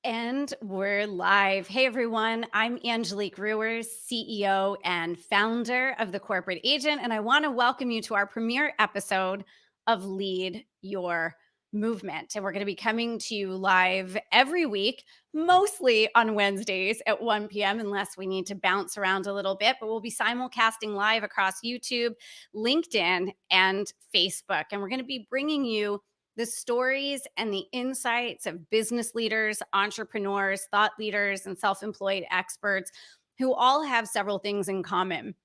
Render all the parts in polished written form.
And we're live. Hey, everyone. I'm Angelique Rewers, CEO and founder of The Corporate Agent. And I want to welcome you to our premiere episode of Lead Your Movement. And we're going to be coming to you live every week, mostly on Wednesdays at 1 p.m., unless we need to bounce around a little bit. But we'll be simulcasting live across YouTube, LinkedIn, and Facebook. And we're going to be bringing you the stories and the insights of business leaders, entrepreneurs, thought leaders, and self-employed experts who all have several things in common.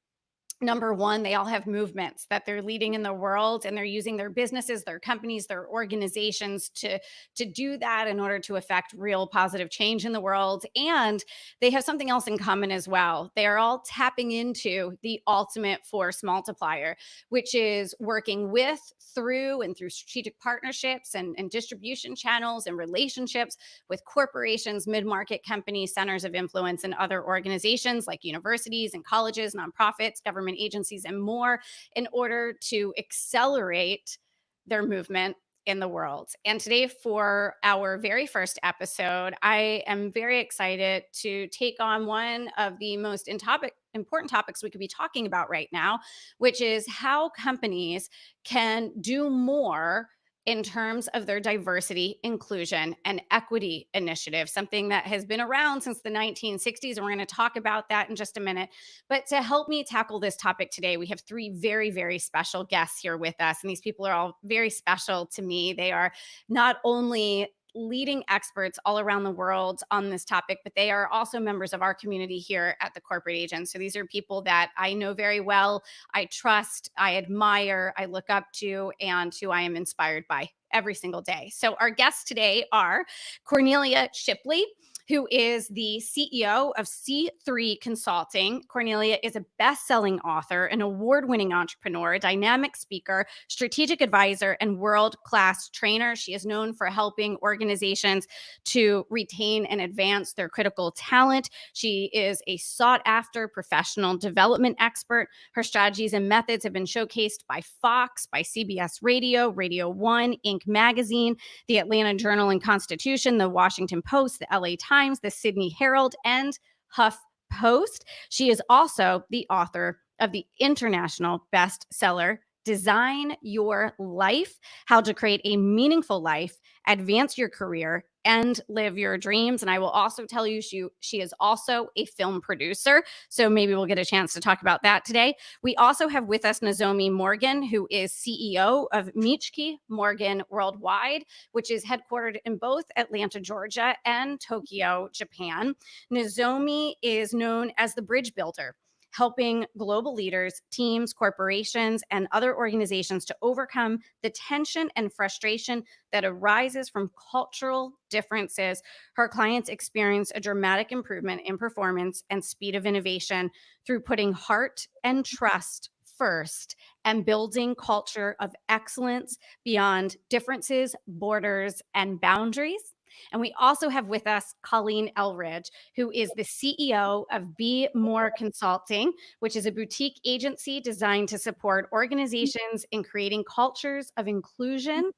Number one, they all have movements that they're leading in the world, and they're using their businesses, their companies, their organizations to do that in order to affect real positive change in the world. And they have something else in common as well. They are all tapping into the ultimate force multiplier, which is working with, through strategic partnerships and distribution channels and relationships with corporations, mid-market companies, centers of influence, and other organizations like universities and colleges, nonprofits, government agencies, and more in order to accelerate their movement in the world. And today, for our very first episode, I am very excited to take on one of the most important topics we could be talking about right now, which is how companies can do more in terms of their diversity, inclusion, and equity initiative, something that has been around since the 1960s. And we're going to talk about that in just a minute. But to help me tackle this topic today, we have three very, very special guests here with us. And these people are all very special to me. They are not only leading experts all around the world on this topic, but they are also members of our community here at the Corporate Agent. So these are people that I know very well, I trust, I admire, I look up to, and who I am inspired by every single day. So our guests today are Cornelia Shipley, who is the CEO of C3 Consulting. Cornelia is a best-selling author, an award-winning entrepreneur, a dynamic speaker, strategic advisor, and world-class trainer. She is known for helping organizations to retain and advance their critical talent. She is a sought-after professional development expert. Her strategies and methods have been showcased by Fox, by CBS Radio, Radio 1, Inc. Magazine, the Atlanta Journal and Constitution, the Washington Post, the LA Times, the Sydney Herald, and Huff Post. She is also the author of the international bestseller, Design Your Life: How to Create a Meaningful Life, Advance Your Career, and Live Your Dreams. And I will also tell you, she is also a film producer. So maybe we'll get a chance to talk about that today. We also have with us Nozomi Morgan, who is CEO of Michiki Morgan Worldwide, which is headquartered in both Atlanta, Georgia, and Tokyo, Japan. Nozomi is known as the bridge builder, helping global leaders, teams, corporations, and other organizations to overcome the tension and frustration that arises from cultural differences. Her clients experience a dramatic improvement in performance and speed of innovation through putting heart and trust first and building culture of excellence beyond differences, borders, and boundaries. And we also have with us Colene Elridge, who is the CEO of Be More Consulting, which is a boutique agency designed to support organizations in creating cultures of inclusion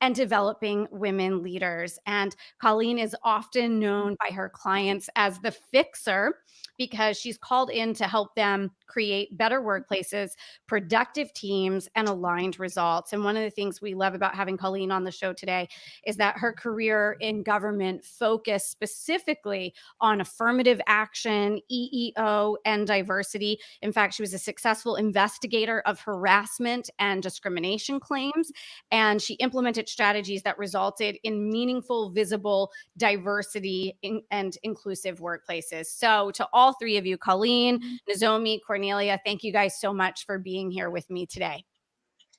and developing women leaders. And Colleen is often known by her clients as the fixer because she's called in to help them create better workplaces, productive teams, and aligned results. And one of the things we love about having Colleen on the show today is that her career in government focused specifically on affirmative action, EEO, and diversity. In fact, she was a successful investigator of harassment and discrimination claims, and she implemented strategies that resulted in meaningful, visible diversity and inclusive workplaces. So to all three of you, Colleen, Nozomi, Cornelia, thank you guys so much for being here with me today.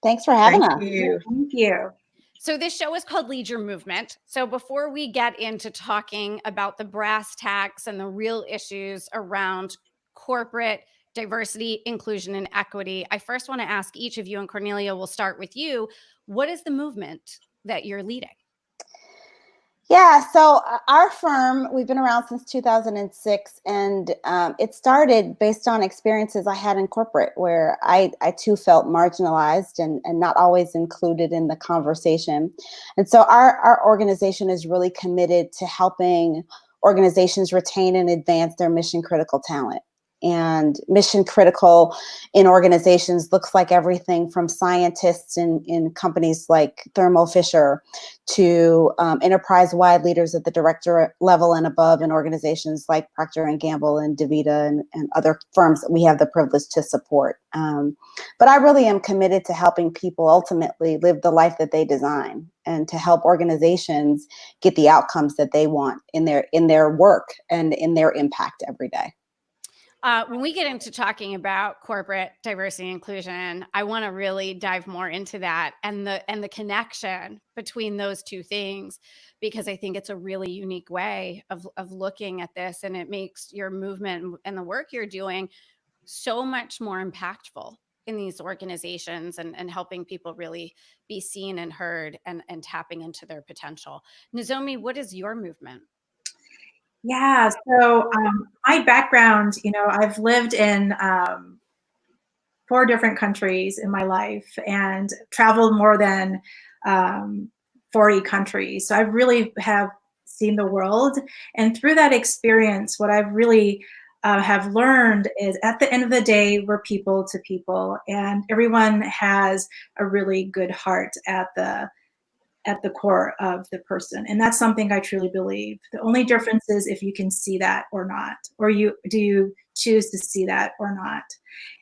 Thanks for having us. Thank you. So this show is called Lead Your Movement. So before we get into talking about the brass tacks and the real issues around corporate diversity, inclusion, and equity, I first want to ask each of you, and Cornelia, we'll start with you. What is the movement that you're leading? Yeah, so our firm, we've been around since 2006, and it started based on experiences I had in corporate where I too felt marginalized and not always included in the conversation. And so our organization is really committed to helping organizations retain and advance their mission critical talent. And mission critical in organizations looks like everything from scientists in companies like Thermo Fisher to enterprise-wide leaders at the director level and above in organizations like Procter and Gamble and DaVita and other firms that we have the privilege to support. But I really am committed to helping people ultimately live the life that they design and to help organizations get the outcomes that they want in their work and in their impact every day. When we get into talking about corporate diversity and inclusion, I want to really dive more into that and the connection between those two things, because I think it's a really unique way of looking at this, and it makes your movement and the work you're doing so much more impactful in these organizations and helping people really be seen and heard and tapping into their potential. Nozomi, what is your movement? Yeah, so my background, I've lived in 4 different countries in my life and traveled more than 40 countries. So I really have seen the world. And through that experience, what I've really have learned is at the end of the day, we're people to people, and everyone has a really good heart at the core of the person. And that's something I truly believe. The only difference is if you can see that or not, or do you choose to see that or not.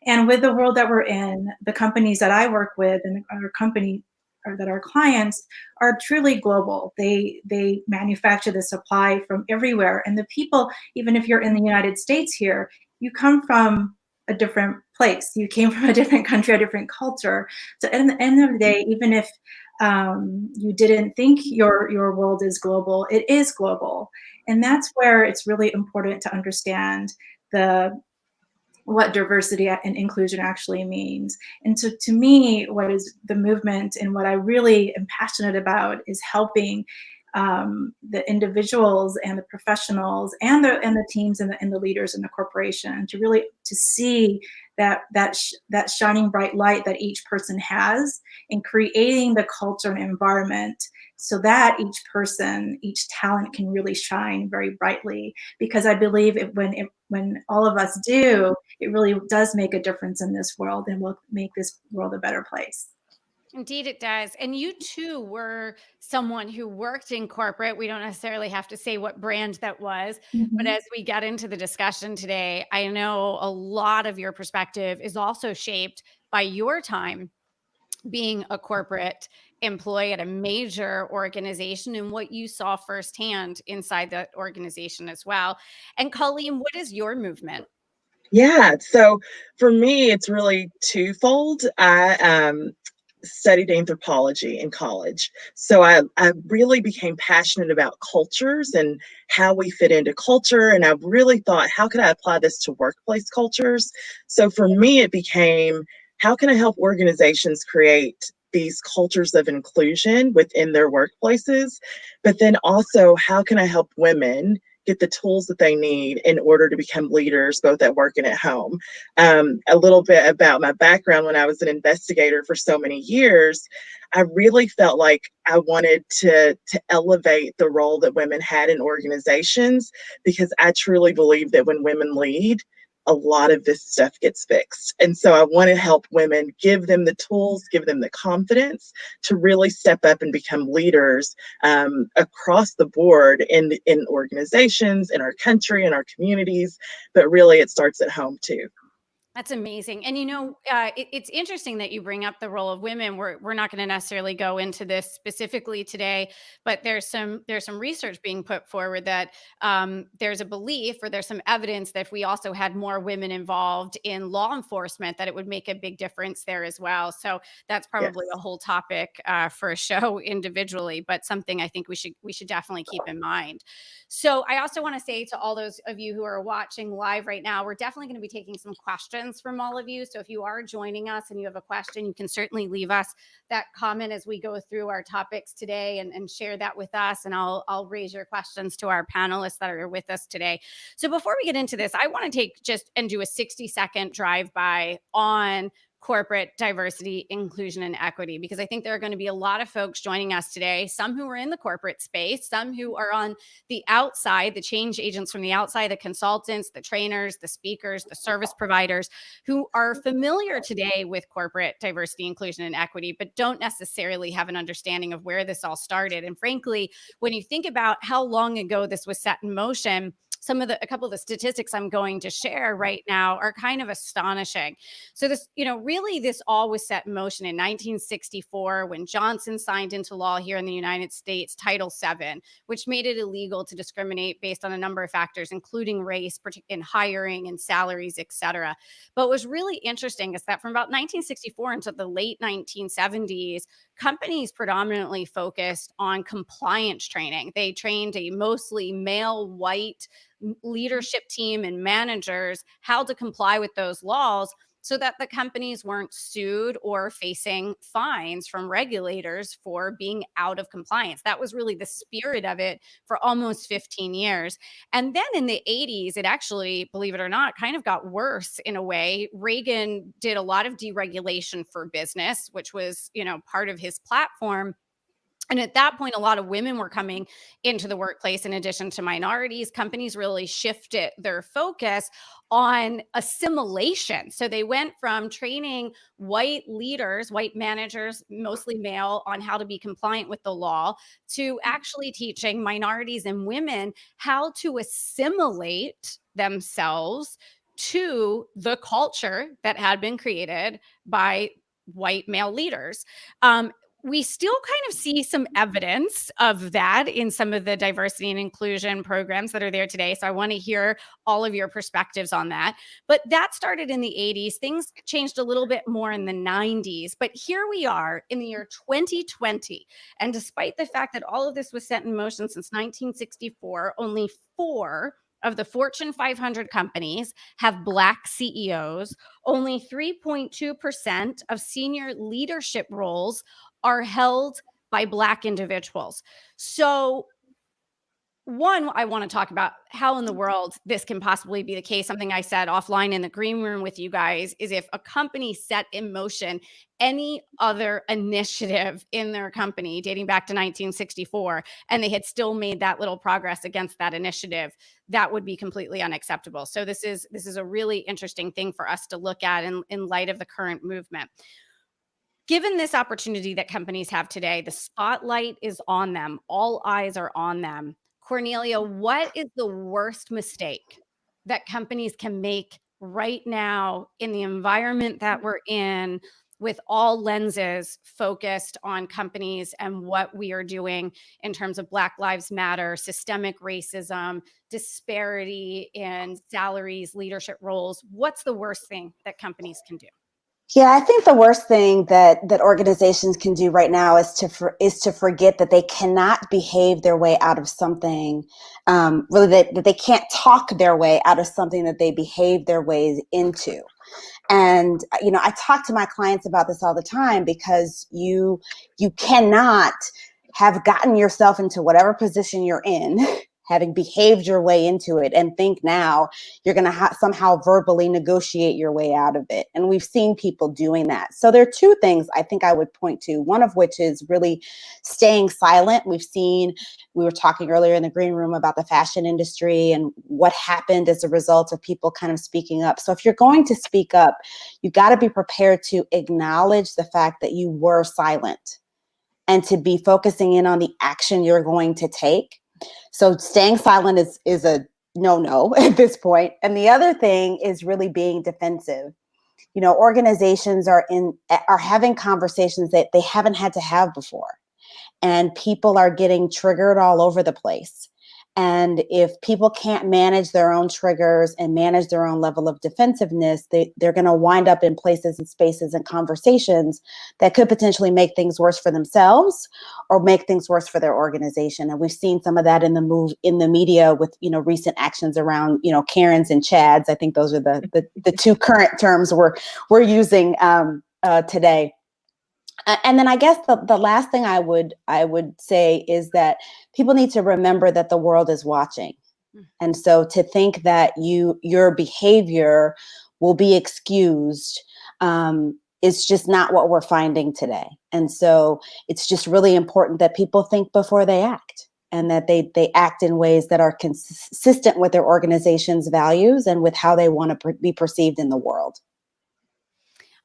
And with the world that we're in, the companies that I work with and our company or that our clients are truly global. They manufacture the supply from everywhere. And the people, even if you're in the United States here, you come from a different place. You came from a different country, a different culture. So at the end of the day, even if you didn't think your world is global, it is global. And that's where it's really important to understand what diversity and inclusion actually means. And so to me, what is the movement and what I really am passionate about is helping the individuals and the professionals and the teams and the leaders in the corporation to really to see that shining bright light that each person has, and creating the culture and environment so that each person, each talent can really shine very brightly. Because I believe when all of us do, it really does make a difference in this world and will make this world a better place. Indeed, it does. And you too were someone who worked in corporate. We don't necessarily have to say what brand that was, but Mhm. as we get into the discussion today, I know a lot of your perspective is also shaped by your time being a corporate employee at a major organization and what you saw firsthand inside that organization as well. And Colleen, what is your movement? Yeah, so for me, it's really twofold. I studied anthropology in college. So I really became passionate about cultures and how we fit into culture. And I really thought, how could I apply this to workplace cultures? So for me, it became, how can I help organizations create these cultures of inclusion within their workplaces? But then also, how can I help women get the tools that they need in order to become leaders, both at work and at home? A little bit about my background: when I was an investigator for so many years, I really felt like I wanted to elevate the role that women had in organizations, because I truly believe that when women lead, a lot of this stuff gets fixed. And so I want to help women, give them the tools, give them the confidence to really step up and become leaders across the board in organizations, in our country, in our communities. But really, it starts at home too. That's amazing. And it's interesting that you bring up the role of women. We're not going to necessarily go into this specifically today, but there's some research being put forward that there's a belief, or there's some evidence, that if we also had more women involved in law enforcement, that it would make a big difference there as well. So that's probably Yes. a whole topic for a show individually, but something I think we should definitely keep in mind. So I also want to say to all those of you who are watching live right now, we're definitely going to be taking some questions questions from all of you. So if you are joining us and you have a question, you can certainly leave us that comment as we go through our topics today and share that with us. And I'll raise your questions to our panelists that are with us today. So before we get into this, I want to take just and do a 60-second drive-by on corporate diversity, inclusion, and equity, because I think there are going to be a lot of folks joining us today, some who are in the corporate space, some who are on the outside, the change agents from the outside, the consultants, the trainers, the speakers, the service providers, who are familiar today with corporate diversity, inclusion, and equity, but don't necessarily have an understanding of where this all started. And frankly, when you think about how long ago this was set in motion, a couple of the statistics I'm going to share right now are kind of astonishing. So this, really this all was set in motion in 1964 when Johnson signed into law here in the United States Title VII, which made it illegal to discriminate based on a number of factors, including race, in hiring and salaries, et cetera. But what was really interesting is that from about 1964 until the late 1970s, companies predominantly focused on compliance training. They trained a mostly male, white leadership team and managers how to comply with those laws so that the companies weren't sued or facing fines from regulators for being out of compliance. That was really the spirit of it for almost 15 years. And then in the 80s, it actually, believe it or not, kind of got worse in a way. Reagan did a lot of deregulation for business, which was, part of his platform. And at that point, a lot of women were coming into the workplace in addition to minorities. Companies really shifted their focus on assimilation. So they went from training white leaders, white managers, mostly male, on how to be compliant with the law, to actually teaching minorities and women how to assimilate themselves to the culture that had been created by white male leaders. We still kind of see some evidence of that in some of the diversity and inclusion programs that are there today. So I want to hear all of your perspectives on that. But that started in the 80s. Things changed a little bit more in the 90s. But here we are in the year 2020. And despite the fact that all of this was set in motion since 1964, only 4 of the Fortune 500 companies have Black CEOs. Only 3.2% of senior leadership roles are held by Black individuals. So one, I want to talk about how in the world this can possibly be the case. Something I said offline in the green room with you guys is if a company set in motion any other initiative in their company dating back to 1964, and they had still made that little progress against that initiative, that would be completely unacceptable. So this is a really interesting thing for us to look at in light of the current movement. Given this opportunity that companies have today, the spotlight is on them. All eyes are on them. Cornelia, what is the worst mistake that companies can make right now in the environment that we're in, with all lenses focused on companies and what we are doing in terms of Black Lives Matter, systemic racism, disparity in salaries, leadership roles? What's the worst thing that companies can do? Yeah, I think the worst thing that organizations can do right now is to forget that they cannot behave their way out of something, really that they can't talk their way out of something that they behave their ways into. And, I talk to my clients about this all the time, because you cannot have gotten yourself into whatever position you're in, having behaved your way into it, and think now you're going to somehow verbally negotiate your way out of it. And we've seen people doing that. So there are 2 things I think I would point to, one of which is really staying silent. We were talking earlier in the green room about the fashion industry and what happened as a result of people kind of speaking up. So if you're going to speak up, you got to be prepared to acknowledge the fact that you were silent and to be focusing in on the action you're going to take. So staying silent is a no at this point. And the other thing is really being defensive. Organizations are having conversations that they haven't had to have before, and people are getting triggered all over the place. And if people can't manage their own triggers and manage their own level of defensiveness, they're going to wind up in places and spaces and conversations that could potentially make things worse for themselves or make things worse for their organization. And we've seen some of that in the media with, recent actions around, Karens and Chads. I think those are the two current terms we're using today. And then I guess the last thing I would say is that people need to remember that the world is watching. And so to think that your behavior will be excused is just not what we're finding today. And so it's just really important that people think before they act, and that they act in ways that are consistent with their organization's values and with how they want to be perceived in the world.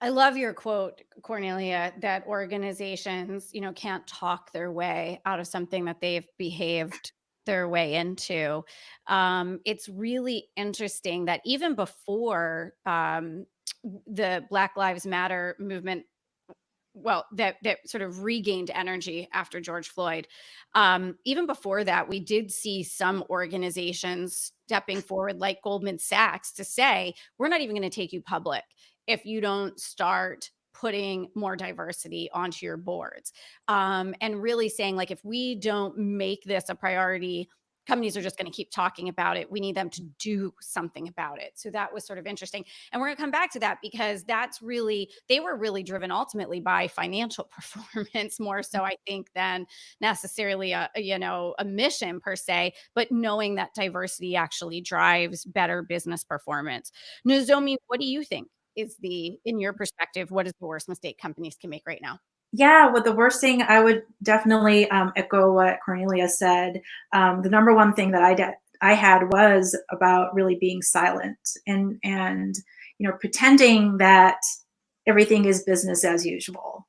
I love your quote, Cornelia, that organizations, can't talk their way out of something that they've behaved their way into. It's really interesting that even before the Black Lives Matter movement, well, that sort of regained energy after George Floyd. Even before that, we did see some organizations stepping forward, like Goldman Sachs, to say, we're not even going to take you public if you don't start putting more diversity onto your boards. And really saying, like, if we don't make this a priority, companies are just going to keep talking about it. We need them to do something about it. So that was sort of interesting. And we're going to come back to that, because they were really driven ultimately by financial performance, more so, I think, than necessarily a mission per se, but knowing that diversity actually drives better business performance. Nozomi, what do you think in your perspective, what is the worst mistake companies can make right now? Yeah, well, the worst thing, I would definitely echo what Cornelia said. The number one thing that I had was about really being silent and pretending that everything is business as usual.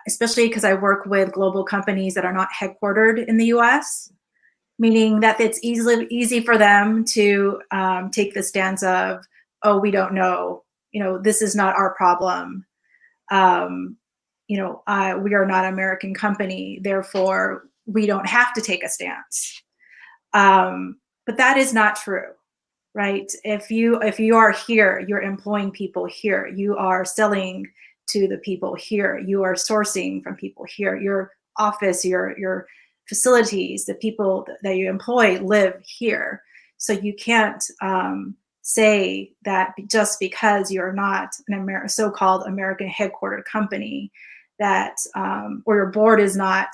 Especially because I work with global companies that are not headquartered in the U.S., meaning that it's easy for them to take the stance of, oh, we don't know, this is not our problem. We are not an American company, therefore we don't have to take a stance. But that is not true, right? If you are here, you're employing people here, you are selling to the people here, you are sourcing from people here, your office, your facilities, the people that you employ live here. So you can't say that just because you're not an so-called American headquartered company, that or your board is not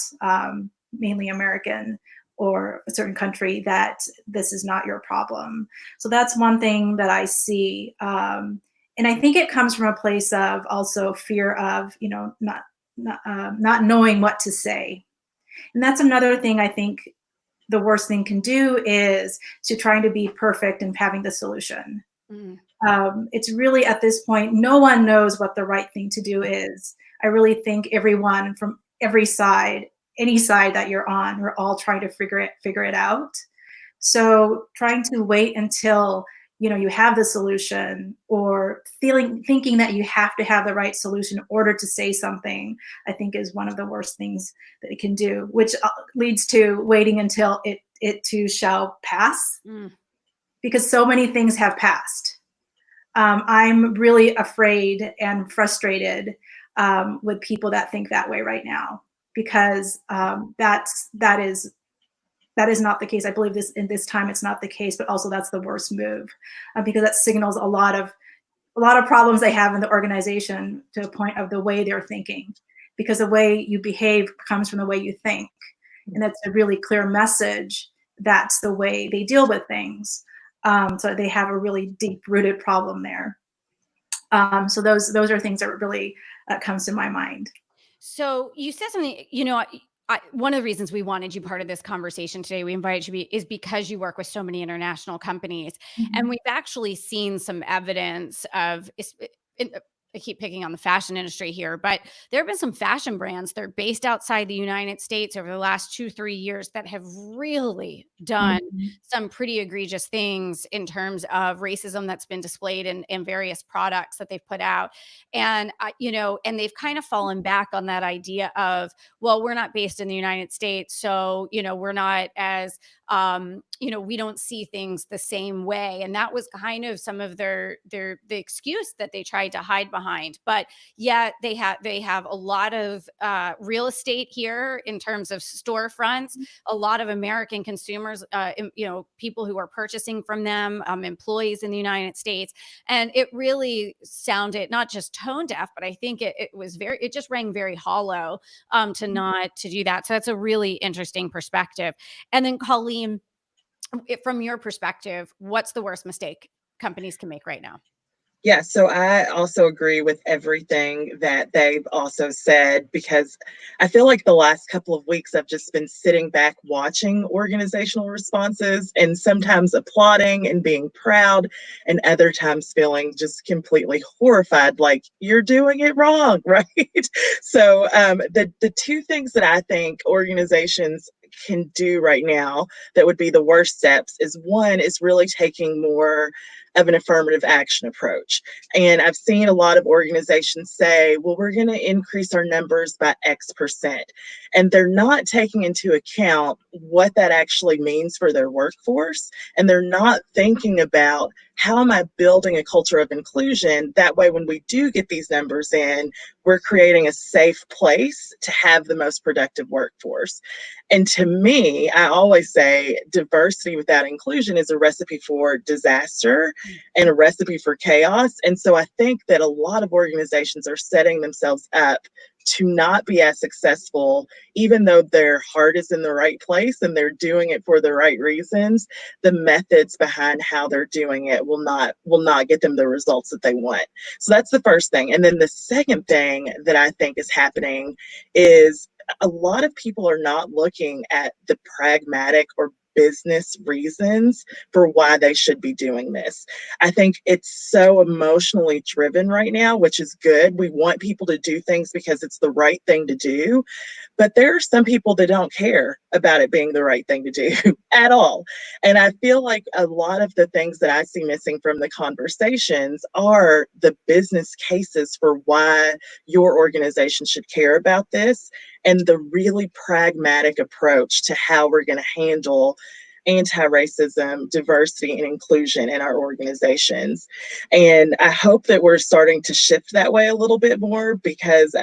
mainly American or a certain country, that this is not your problem. So that's one thing that I see. And I think it comes from a place of also fear of, not knowing what to say. And that's another thing I think the worst thing can do, is to trying to be perfect and having the solution. It's really, at this point, no one knows what the right thing to do is. I really think everyone from every side, any side that you're on, we're all trying to figure it out. So trying to wait until you have the solution, or thinking that you have to have the right solution in order to say something, I think is one of the worst things that it can do, which leads to waiting until it too shall pass, because so many things have passed. I'm really afraid and frustrated with people that think that way right now, because that is not the case. I believe in this time it's not the case, but also that's the worst move, because that signals a lot of problems they have in the organization, to a point of the way they're thinking, because the way you behave comes from the way you think, and that's a really clear message. That's the way they deal with things. So they have a really deep-rooted problem there. So those are things that really comes to my mind. So you said something, one of the reasons we wanted you part of this conversation today, we invited you, is because you work with so many international companies. And we've actually seen some evidence of, I keep picking on the fashion industry here, but there have been some fashion brands that are based outside the United States over the last 2-3 years that have really done some pretty egregious things in terms of racism that's been displayed in various products that they've put out. And, and they've kind of fallen back on that idea of, well, we're not based in the United States, so, we're not as we don't see things the same way. And that was kind of some of the excuse that they tried to hide behind. But yet they have a lot of real estate here in terms of storefronts, a lot of American consumers, people who are purchasing from them, employees in the United States. And it really sounded not just tone deaf, but I think it just rang very hollow to not to do that. So that's a really interesting perspective. And then Colleen, from your perspective, what's the worst mistake companies can make right now? Yeah, so I also agree with everything that they've also said, because I feel like the last couple of weeks I've just been sitting back watching organizational responses and sometimes applauding and being proud, and other times feeling just completely horrified, like you're doing it wrong, right? So the two things that I think organizations can do right now that would be the worst steps is, one is really taking more of an affirmative action approach. And I've seen a lot of organizations say, well, we're going to increase our numbers by X%. And they're not taking into account what that actually means for their workforce. And they're not thinking about, how am I building a culture of inclusion? That way, when we do get these numbers in, we're creating a safe place to have the most productive workforce. And to me, I always say diversity without inclusion is a recipe for disaster and a recipe for chaos. And so I think that a lot of organizations are setting themselves up to not be as successful, even though their heart is in the right place and they're doing it for the right reasons. The methods behind how they're doing it will not get them the results that they want. So that's the first thing. And then the second thing that I think is happening is a lot of people are not looking at the pragmatic or business reasons for why they should be doing this. I think it's so emotionally driven right now, which is good. We want people to do things because it's the right thing to do. But there are some people that don't care about it being the right thing to do at all. And I feel like a lot of the things that I see missing from the conversations are the business cases for why your organization should care about this, and the really pragmatic approach to how we're going to handle anti-racism, diversity, and inclusion in our organizations. And I hope that we're starting to shift that way a little bit more, because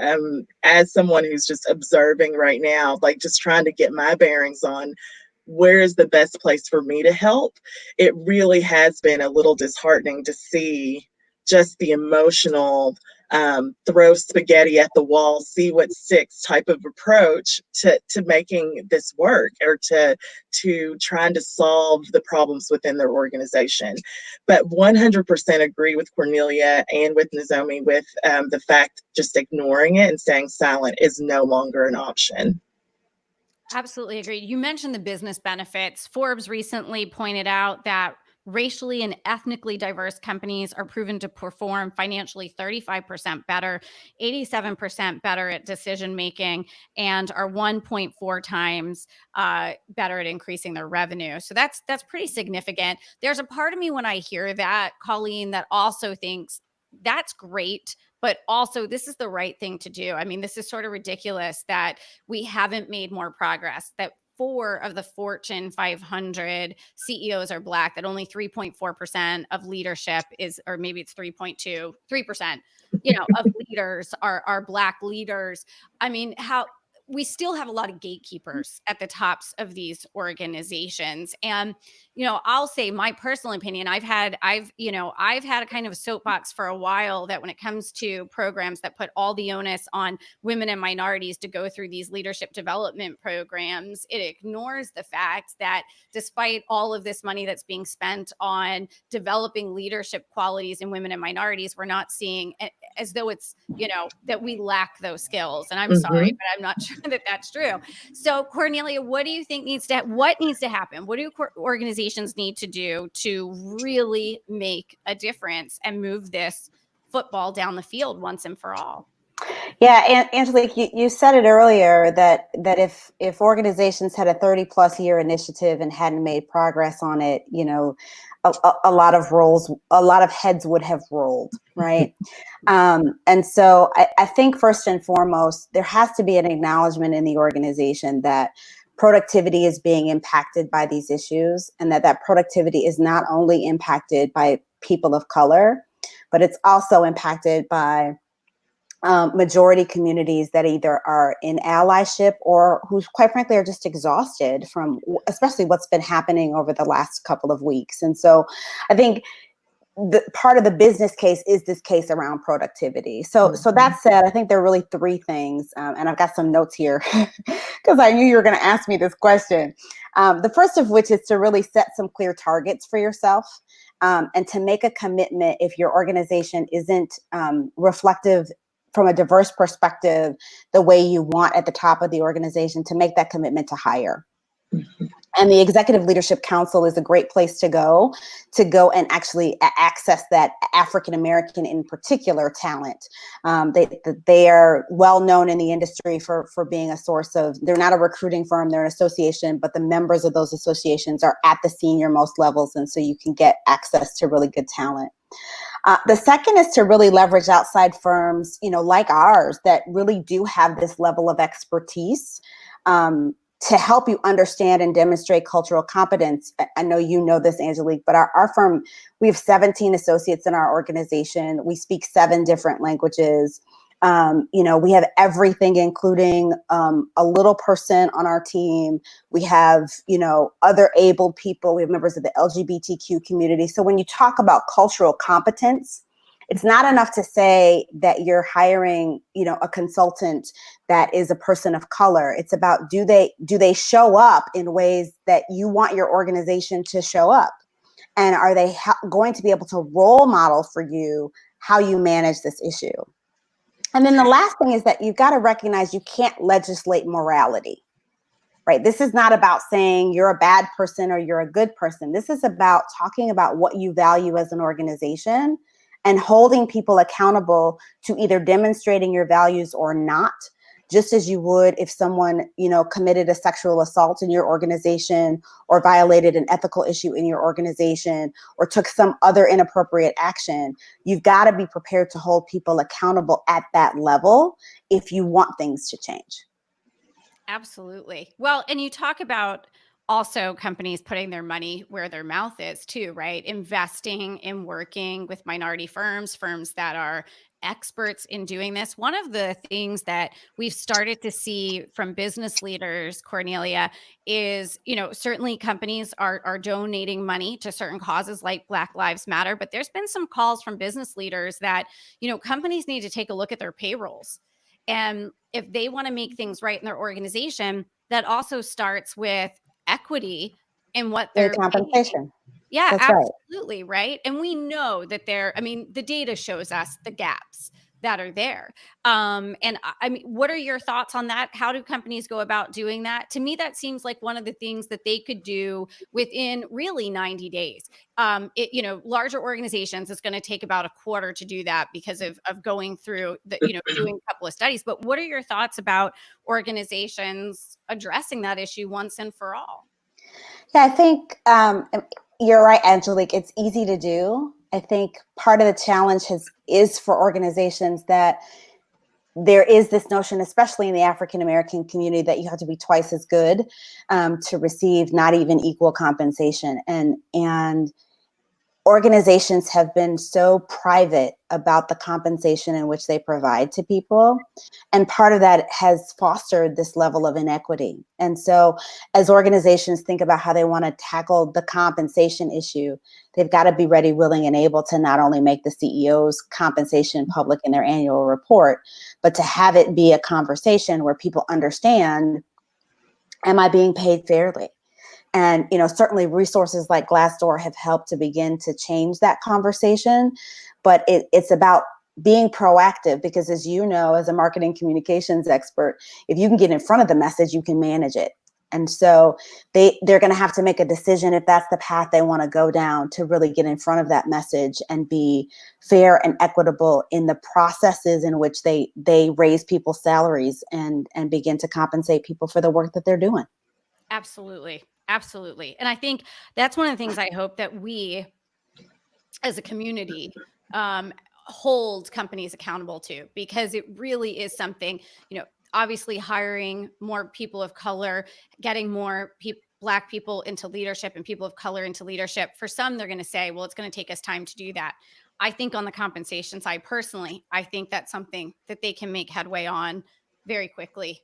as someone who's just observing right now, like just trying to get my bearings on where is the best place for me to help, it really has been a little disheartening to see just the emotional throw spaghetti at the wall, see what sticks type of approach to making this work, or to trying to solve the problems within their organization. But 100% agree with Cornelia and with Nozomi with the fact just ignoring it and staying silent is no longer an option. Absolutely agree. You mentioned the business benefits. Forbes recently pointed out that racially and ethnically diverse companies are proven to perform financially 35% better, 87% better at decision making, and are 1.4 times better at increasing their revenue. So that's pretty significant. There's a part of me when I hear that, Colleen, that also thinks that's great, but also this is the right thing to do. I mean, this is sort of ridiculous that we haven't made more progress, that 4 of the Fortune 500 CEOs are Black, that only 3.4% of leadership is, or maybe it's 3.2, 3%, of leaders are Black leaders. I mean, how we still have a lot of gatekeepers at the tops of these organizations. And, I'll say my personal opinion, I've had a kind of a soapbox for a while that when it comes to programs that put all the onus on women and minorities to go through these leadership development programs, it ignores the fact that despite all of this money that's being spent on developing leadership qualities in women and minorities, we're not seeing as though it's, that we lack those skills. And I'm sorry, but I'm not sure that that's true. So Cornelia, what do you think needs to happen? What do organizations need to do to really make a difference and move this football down the field once and for all? Yeah, Angelique, you said it earlier that if organizations had a 30+ year initiative and hadn't made progress on it, a lot of heads would have rolled, right? And so I think first and foremost, there has to be an acknowledgement in the organization that productivity is being impacted by these issues, and that productivity is not only impacted by people of color, but it's also impacted by majority communities that either are in allyship or who, quite frankly, are just exhausted from especially what's been happening over the last couple of weeks. And so I think the part of the business case is this case around productivity. So that said, I think there are really three things, and I've got some notes here because I knew you were going to ask me this question. The first of which is to really set some clear targets for yourself, and to make a commitment if your organization isn't reflective from a diverse perspective the way you want at the top of the organization, to make that commitment to hire. And the Executive Leadership Council is a great place to go and actually access that African American in particular talent. They are well known in the industry for being a source of, they're not a recruiting firm, they're an association, but the members of those associations are at the senior most levels. And so you can get access to really good talent. The second is to really leverage outside firms, like ours, that really do have this level of expertise, to help you understand and demonstrate cultural competence. I know you know this, Angelique, but our firm, we have 17 associates in our organization. We speak 7 different languages. We have everything, including a little person on our team. We have, other able people. We have members of the LGBTQ community. So when you talk about cultural competence, it's not enough to say that you're hiring, a consultant that is a person of color. It's about, do they show up in ways that you want your organization to show up? And are they going to be able to role model for you how you manage this issue? And then the last thing is that you've got to recognize you can't legislate morality, right? This is not about saying you're a bad person or you're a good person. This is about talking about what you value as an organization and holding people accountable to either demonstrating your values or not, just as you would if someone, committed a sexual assault in your organization or violated an ethical issue in your organization or took some other inappropriate action. You've got to be prepared to hold people accountable at that level if you want things to change. Absolutely. Well, and you talk about also companies putting their money where their mouth is too, right? Investing in working with minority firms that are experts in doing this. One of the things that we've started to see from business leaders, Cornelia, is, certainly companies are donating money to certain causes like Black Lives Matter, but there's been some calls from business leaders that, companies need to take a look at their payrolls. And if they want to make things right in their organization, that also starts with equity in what Their they're compensation. paying. Yeah, That's right. absolutely. Right. And we know that the data shows us the gaps that are there. What are your thoughts on that? How do companies go about doing that? To me, that seems like one of the things that they could do within really 90 days. Larger organizations, it's going to take about a quarter to do that because of going through doing a couple of studies. But what are your thoughts about organizations addressing that issue once and for all? Yeah, I think you're right, Angelique. It's easy to do. I think part of the challenge is for organizations that there is this notion, especially in the African American community, that you have to be twice as good to receive not even equal compensation. And organizations have been so private about the compensation in which they provide to people. And part of that has fostered this level of inequity. And so as organizations think about how they want to tackle the compensation issue, they've got to be ready, willing, and able to not only make the CEO's compensation public in their annual report, but to have it be a conversation where people understand, am I being paid fairly? And, certainly resources like Glassdoor have helped to begin to change that conversation. But it's about being proactive because, as you know, as a marketing communications expert, if you can get in front of the message, you can manage it. And so they're going to have to make a decision if that's the path they want to go down, to really get in front of that message and be fair and equitable in the processes in which they raise people's salaries and begin to compensate people for the work that they're doing. Absolutely. Absolutely. And I think that's one of the things I hope that we as a community hold companies accountable to, because it really is something, obviously hiring more people of color, getting more Black people into leadership and people of color into leadership. For some, they're going to say, well, it's going to take us time to do that. I think on the compensation side, personally, I think that's something that they can make headway on very quickly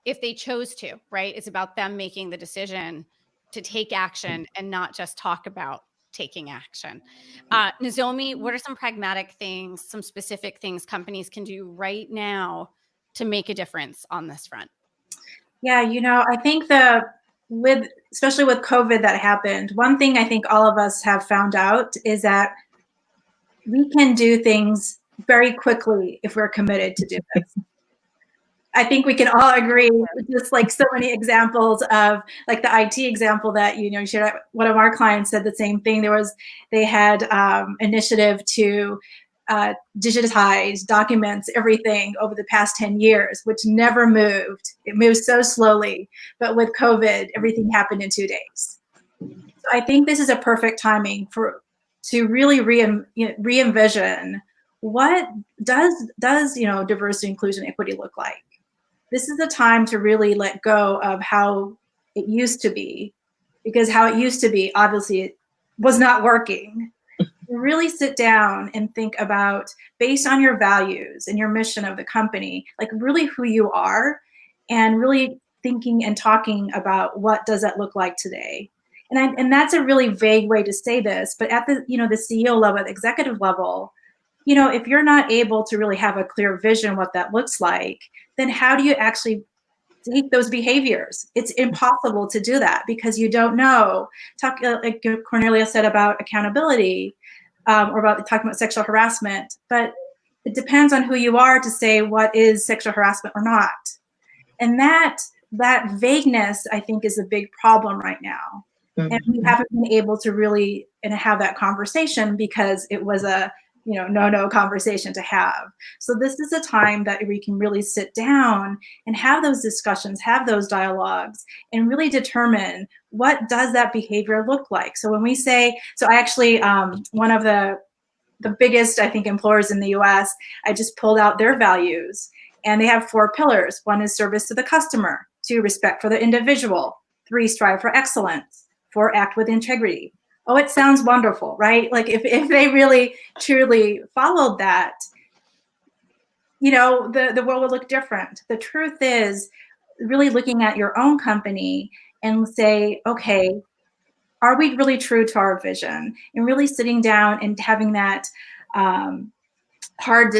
if they chose to, right? It's about them making the decision to take action and not just talk about taking action. Nozomi, what are some pragmatic things, some specific things companies can do right now to make a difference on this front? Yeah, I think especially with COVID that happened, one thing I think all of us have found out is that we can do things very quickly if we're committed to do this. I think we can all agree, just like so many examples of like the IT example that, you shared. One of our clients said the same thing. They had initiative to digitize documents, everything over the past 10 years, which never moved. It moved so slowly, but with COVID, everything happened in 2 days. So I think this is a perfect timing to really re-envision what does diversity, inclusion, equity look like. This is the time to really let go of how it used to be, because how it used to be, obviously, it was not working. Really sit down and think about, based on your values and your mission of the company, like really who you are, and really thinking and talking about what does that look like today. And that's a really vague way to say this, but at the CEO level, the executive level, if you're not able to really have a clear vision what that looks like, then how do you actually take those behaviors? It's impossible to do that because you don't know. Like Cornelia said about accountability, or about talking about sexual harassment, but it depends on who you are to say what is sexual harassment or not. And that vagueness, I think, is a big problem right now. Mm-hmm. And we haven't been able to really have that conversation because it was a no conversation to have. So this is a time that we can really sit down and have those discussions, have those dialogues, and really determine what does that behavior look like. So when we say, so I actually, one of the biggest, I think, employers in the US, I just pulled out their values, and they have 4 pillars. 1 is service to the customer, 2, respect for the individual, 3, strive for excellence, 4, act with integrity. Oh, it sounds wonderful, right? Like if they really truly followed that, the world would look different. The truth is really looking at your own company and say, okay, are we really true to our vision? And really sitting down and having that hard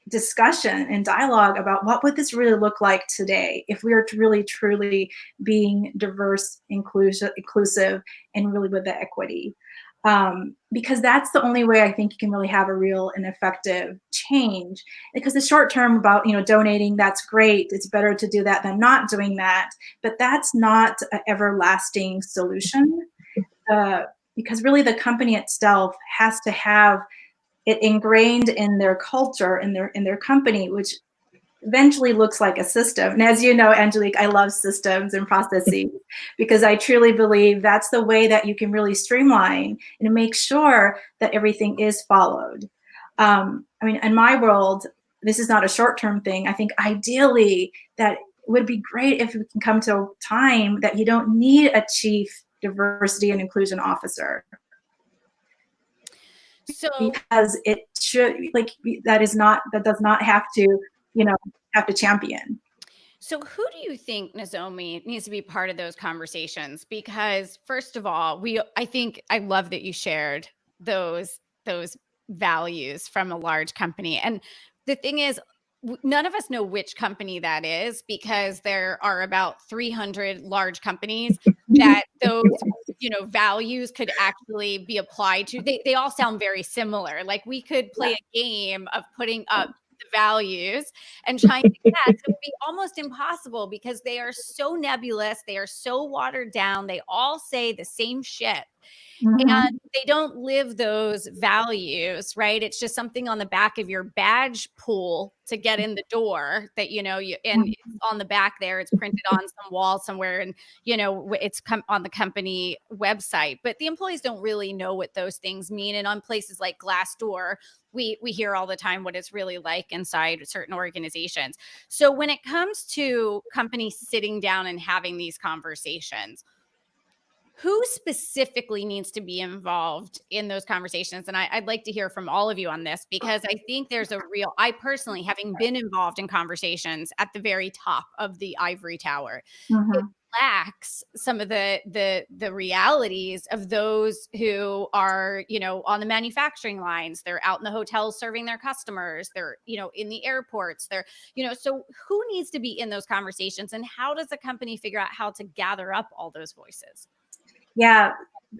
discussion and dialogue about what would this really look like today if we are really truly being diverse, inclusive, and really with the equity. Because that's the only way I think you can really have a real and effective change. Because the short term about donating, that's great. It's better to do that than not doing that. But that's not an everlasting solution. Because really the company itself has to have it ingrained in their culture, in their company, which eventually looks like a system. And as you know, Angelique, I love systems and processes because I truly believe that's the way that you can really streamline and make sure that everything is followed. I mean, in my world, this is not a short-term thing. I think ideally that it would be great if we can come to a time that you don't need a chief diversity and inclusion officer. So because it should, like, that does not have to, have to champion. So who do you think, Nozomi, needs to be part of those conversations? Because first of all, I love that you shared those values from a large company. And the thing is, none of us know which company that is because there are about 300 large companies that those values could actually be applied to. They all sound very similar. Like we could play a game of putting up the values and trying to guess. It would be almost impossible because they are so nebulous. They are so watered down. They all say the same shit. Mm-hmm. And they don't live those values, right? It's just something on the back of your badge pool to get in the door that, and it's on the back there, it's printed on some wall somewhere and, it's on the company website, but the employees don't really know what those things mean. And on places like Glassdoor, we hear all the time what it's really like inside certain organizations. So when it comes to companies sitting down and having these conversations, who specifically needs to be involved in those conversations? And I'd like to hear from all of you on this, because I think there's I personally, having been involved in conversations at the very top of the ivory tower, it lacks some of the realities of those who are, on the manufacturing lines. They're out in the hotels serving their customers. They're, in the airports. They're, so who needs to be in those conversations, and how does a company figure out how to gather up all those voices? Yeah,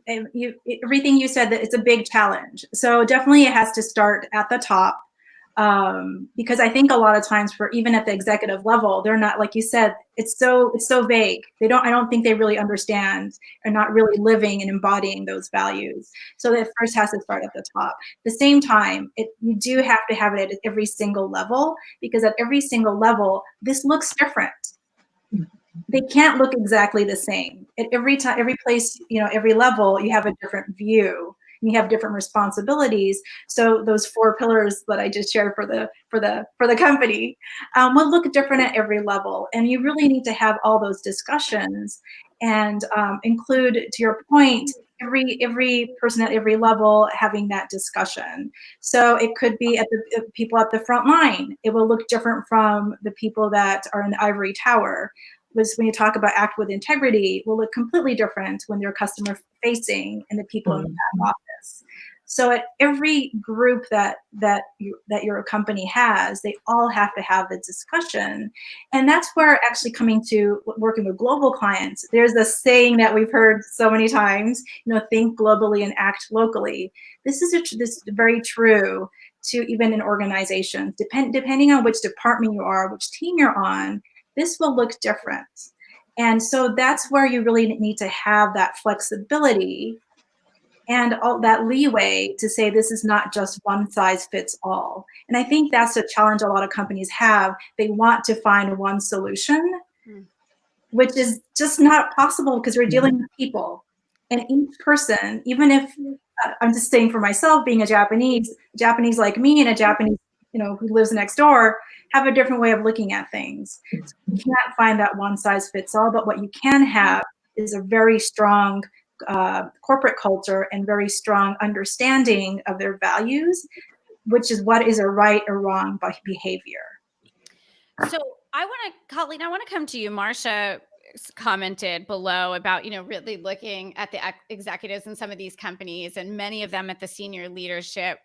everything you said, that it's a big challenge. So definitely it has to start at the top, because I think a lot of times, for even at the executive level, they're not, like you said, it's so vague. I don't think they really understand, or not really living and embodying those values. So that first has to start at the top. At the same time, you do have to have it at every single level, because at every single level, this looks different. They can't look exactly the same. At every time, every place, every level, you have a different view, and you have different responsibilities. So those 4 pillars that I just shared for the company will look different at every level. And you really need to have all those discussions and include, to your point, every person at every level having that discussion. So it could be at the people at the front line. It will look different from the people that are in the ivory tower. When you talk about act with integrity, will look completely different when they're customer facing and the people in the back office. So at every group that your company has, they all have to have the discussion. And that's where, actually, coming to working with global clients, there's a saying that we've heard so many times, think globally and act locally. This is very true to even in organizations. Depending on which department you are, which team you're on, this will look different. And so that's where you really need to have that flexibility and all that leeway to say, this is not just one size fits all. And I think that's a challenge a lot of companies have. They want to find one solution, which is just not possible, because we're dealing with people. And each person, even if, I'm just saying for myself, being a Japanese like me, and a Japanese, who lives next door, have a different way of looking at things. So you can't find that one size fits all, but what you can have is a very strong corporate culture and very strong understanding of their values, which is what is a right or wrong behavior. So Colene, I want to come to you. Marcia commented below about, really looking at the executives in some of these companies, and many of them at the senior leadership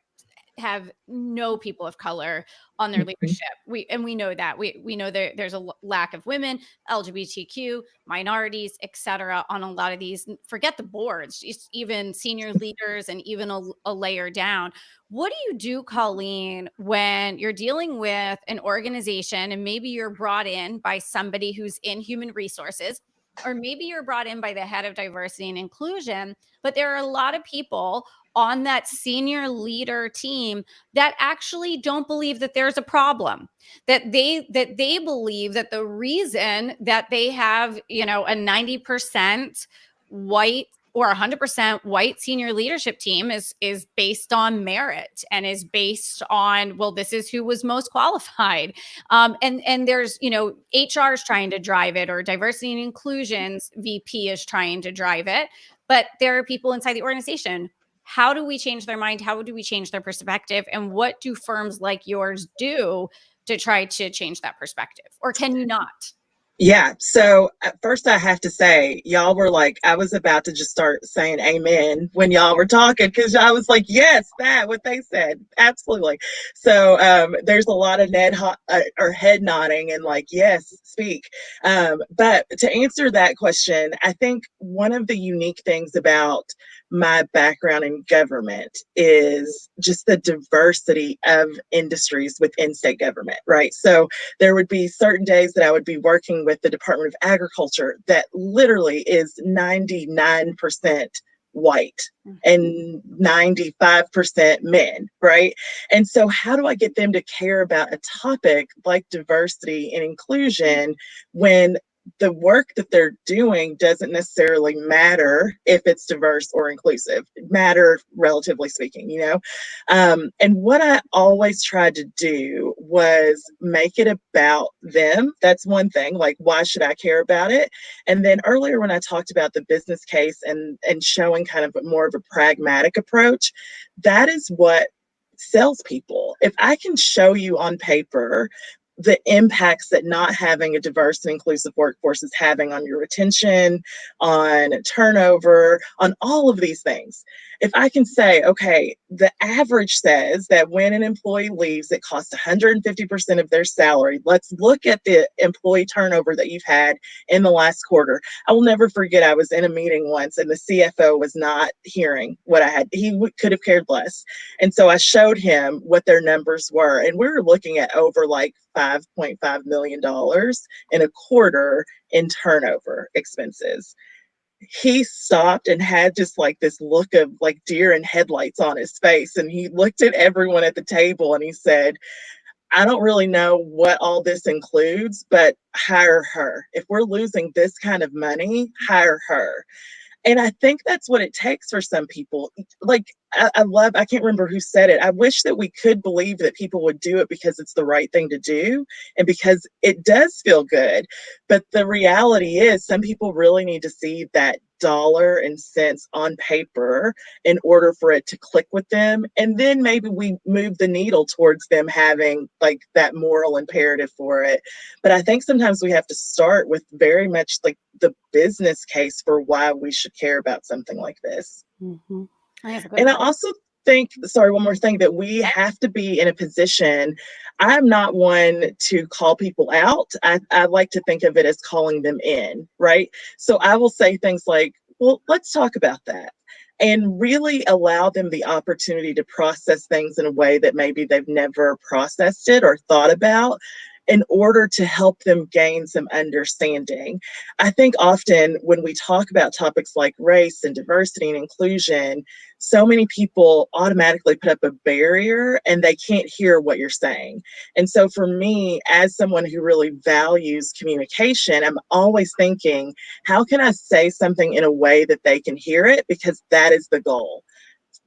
have no people of color on their leadership. We know that. We know there's a lack of women, LGBTQ, minorities, etc. on a lot of these. Forget the boards, just even senior leaders and even a layer down. What do you do, Colene, when you're dealing with an organization and maybe you're brought in by somebody who's in human resources, or maybe you're brought in by the head of diversity and inclusion, but there are a lot of people on that senior leader team that actually don't believe that there's a problem, that they believe that the reason that they have, a 90% white or 100% white senior leadership team is based on merit, and is based on, well, this is who was most qualified. And there's, HR is trying to drive it, or diversity and inclusion's VP is trying to drive it. But there are people inside the organization. How do we change their mind? How do we change their perspective? And what do firms like yours do to try to change that perspective? Or can you not? Yeah. So at first I have to say, y'all were like, I was about to just start saying amen when y'all were talking, because I was like, yes, what they said. Absolutely. So there's a lot of head nodding and like, yes, speak. But to answer that question, I think one of the unique things about my background in government is just the diversity of industries within state government, right? So there would be certain days that I would be working with the Department of Agriculture that literally is 99% white and 95% men, right? And so how do I get them to care about a topic like diversity and inclusion when the work that they're doing doesn't necessarily matter if it's diverse or inclusive. Matter, relatively speaking, you know. And what I always tried to do was make it about them. That's one thing. Like, why should I care about it? And then earlier when I talked about the business case and showing kind of more of a pragmatic approach, that is what sells people. If I can show you on paper the impacts that not having a diverse and inclusive workforce is having on your retention, on turnover, on all of these things. If I can say, okay, the average says that when an employee leaves, it costs 150% of their salary. Let's look at the employee turnover that you've had in the last quarter. I will never forget, I was in a meeting once and the CFO was not hearing what I had. He could have cared less. And so I showed him what their numbers were. And we were looking at over like $5.5 million in a quarter in turnover expenses. He stopped and had just like this look of like deer in headlights on his face. And he looked at everyone at the table and he said, I don't really know what all this includes, but hire her. If we're losing this kind of money, hire her. And I think that's what it takes for some people. Like, I can't remember who said it. I wish that we could believe that people would do it because it's the right thing to do and because it does feel good. But the reality is some people really need to see that dollar and cents on paper in order for it to click with them. And then maybe we move the needle towards them having like that moral imperative for it. But I think sometimes we have to start with very much like the business case for why we should care about something like this. Mm-hmm. And I also think, sorry, one more thing, that we have to be in a position. I'm not one to call people out. I like to think of it as calling them in, right? So I will say things like, well, let's talk about that. And really allow them the opportunity to process things in a way that maybe they've never processed it or thought about, in order to help them gain some understanding. I think often when we talk about topics like race and diversity and inclusion, so many people automatically put up a barrier and they can't hear what you're saying. And so for me, as someone who really values communication, I'm always thinking, how can I say something in a way that they can hear it? Because that is the goal.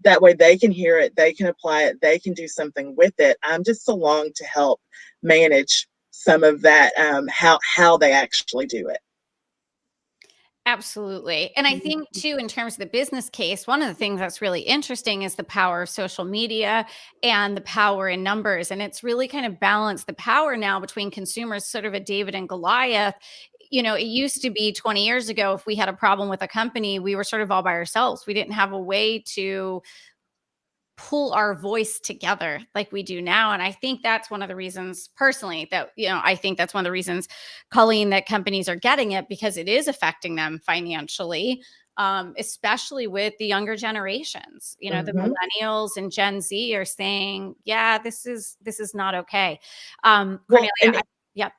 That way they can hear it, they can apply it, they can do something with it. I'm just along to help manage some of that, how they actually do it. Absolutely. And I think too, in terms of the business case, one of the things that's really interesting is the power of social media and the power in numbers. And it's really kind of balanced the power now between consumers, sort of a David and Goliath. You know, it used to be 20 years ago, if we had a problem with a company, we were sort of all by ourselves. We didn't have a way to pull our voice together like we do now. And I think that's one of the reasons personally that, I think that's one of the reasons, Colleen, that companies are getting it, because it is affecting them financially, especially with the younger generations. The millennials and Gen Z are saying, yeah, this is not okay. Cornelia, yep.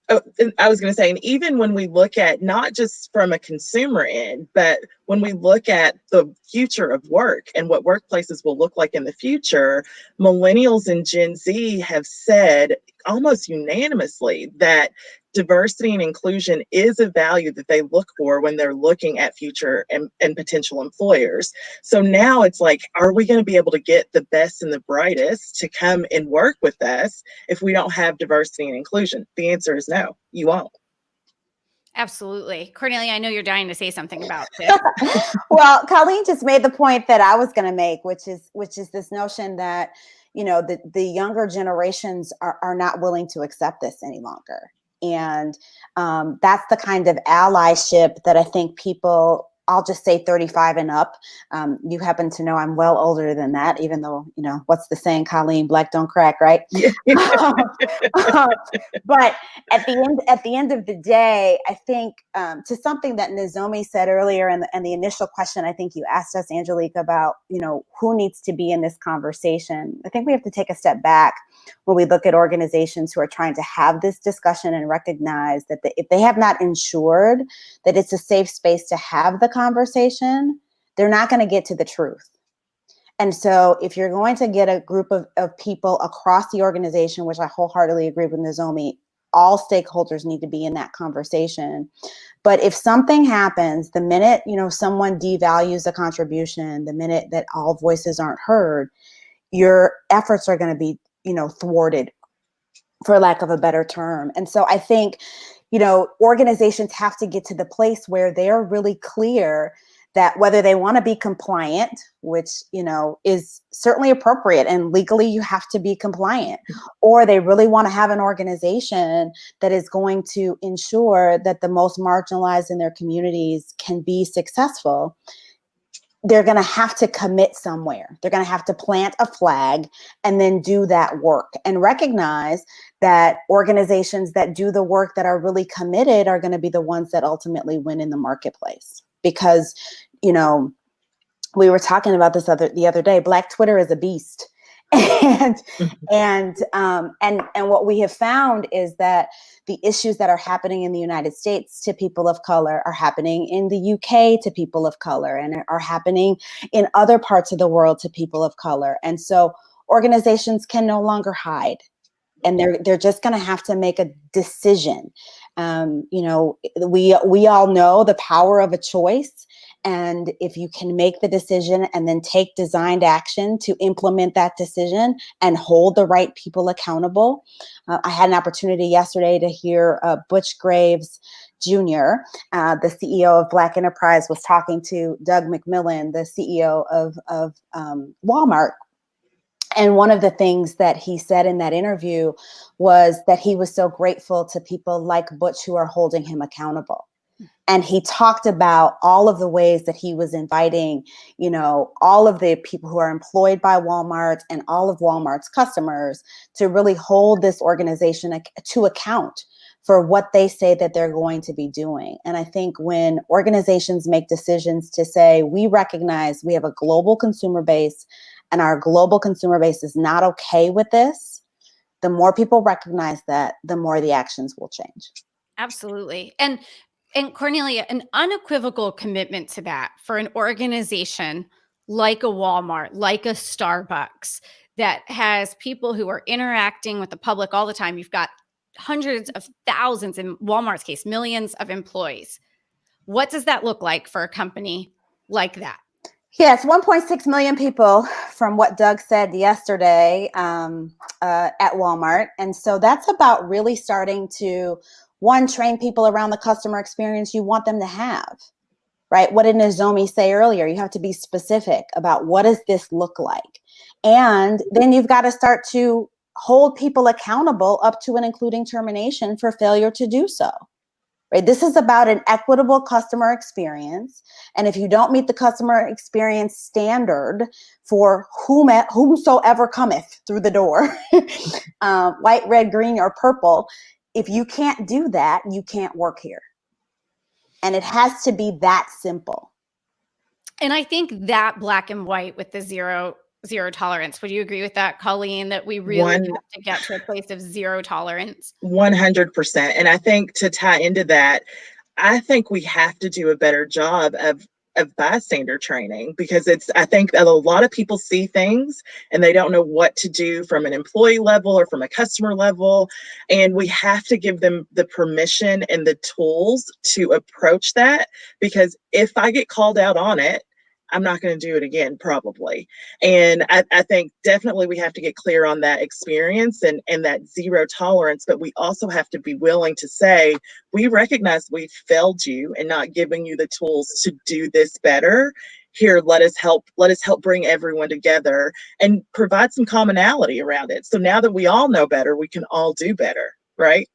Oh, I was going to say, and even when we look at not just from a consumer end, but when we look at the future of work and what workplaces will look like in the future, millennials and Gen Z have said almost unanimously that diversity and inclusion is a value that they look for when they're looking at future and potential employers. So now it's like, are we going to be able to get the best and the brightest to come and work with us if we don't have diversity and inclusion? The answer is no, you won't. Absolutely. Cornelia, I know you're dying to say something about this. Well, Colleen just made the point that I was going to make, which is this notion that, the younger generations are not willing to accept this any longer. And that's the kind of allyship that I think people, I'll just say 35 and up. You happen to know I'm well older than that, even though, what's the saying, Colleen, black don't crack, right? But at the end of the day, I think to something that Nozomi said earlier, and the initial question I think you asked us, Angelique, about, who needs to be in this conversation. I think we have to take a step back when we look at organizations who are trying to have this discussion and recognize that if they have not ensured that it's a safe space to have the conversation, they're not going to get to the truth. And so if you're going to get a group of people across the organization, which I wholeheartedly agree with Nozomi, all stakeholders need to be in that conversation. But if something happens, the minute, someone devalues a contribution, the minute that all voices aren't heard, your efforts are going to be, thwarted, for lack of a better term. And so I think, organizations have to get to the place where they're really clear that whether they want to be compliant, which, is certainly appropriate and legally you have to be compliant, or they really want to have an organization that is going to ensure that the most marginalized in their communities can be successful, they're going to have to commit somewhere. They're going to have to plant a flag and then do that work and recognize that organizations that do the work that are really committed are going to be the ones that ultimately win in the marketplace. Because, we were talking about this the other day, Black Twitter is a beast. And what we have found is that the issues that are happening in the United States to people of color are happening in the UK to people of color and are happening in other parts of the world to people of color. And so organizations can no longer hide. And they're just going to have to make a decision. We all know the power of a choice. And if you can make the decision and then take designed action to implement that decision and hold the right people accountable. I had an opportunity yesterday to hear Butch Graves Jr., the CEO of Black Enterprise, was talking to Doug McMillon, the CEO of Walmart. And one of the things that he said in that interview was that he was so grateful to people like Butch who are holding him accountable. And he talked about all of the ways that he was inviting, all of the people who are employed by Walmart and all of Walmart's customers to really hold this organization to account for what they say that they're going to be doing. And I think when organizations make decisions to say, we recognize we have a global consumer base and our global consumer base is not okay with this, the more people recognize that, the more the actions will change. Absolutely. And Cornelia, an unequivocal commitment to that for an organization like a Walmart, like a Starbucks, that has people who are interacting with the public all the time. You've got hundreds of thousands, in Walmart's case, millions of employees. What does that look like for a company like that? Yes, 1.6 million people from what Doug said yesterday at Walmart. And so that's about really starting to, one, train people around the customer experience you want them to have, right? What did Nozomi say earlier? You have to be specific about what does this look like? And then you've got to start to hold people accountable up to and including termination for failure to do so. Right? This is about an equitable customer experience. And if you don't meet the customer experience standard for whomsoever cometh through the door, white, red, green, or purple, if you can't do that, you can't work here. And it has to be that simple. And I think that black and white with the zero tolerance. Would you agree with that, Colleen, that we really have to get to a place of zero tolerance? 100%. And I think to tie into that, I think we have to do a better job of bystander training, because I think that a lot of people see things and they don't know what to do from an employee level or from a customer level. And we have to give them the permission and the tools to approach that, because if I get called out on it, I'm not going to do it again, probably. And I think definitely we have to get clear on that experience and that zero tolerance, but we also have to be willing to say, we recognize we've failed you and not giving you the tools to do this better. Here, let us help bring everyone together and provide some commonality around it. So now that we all know better, we can all do better, right?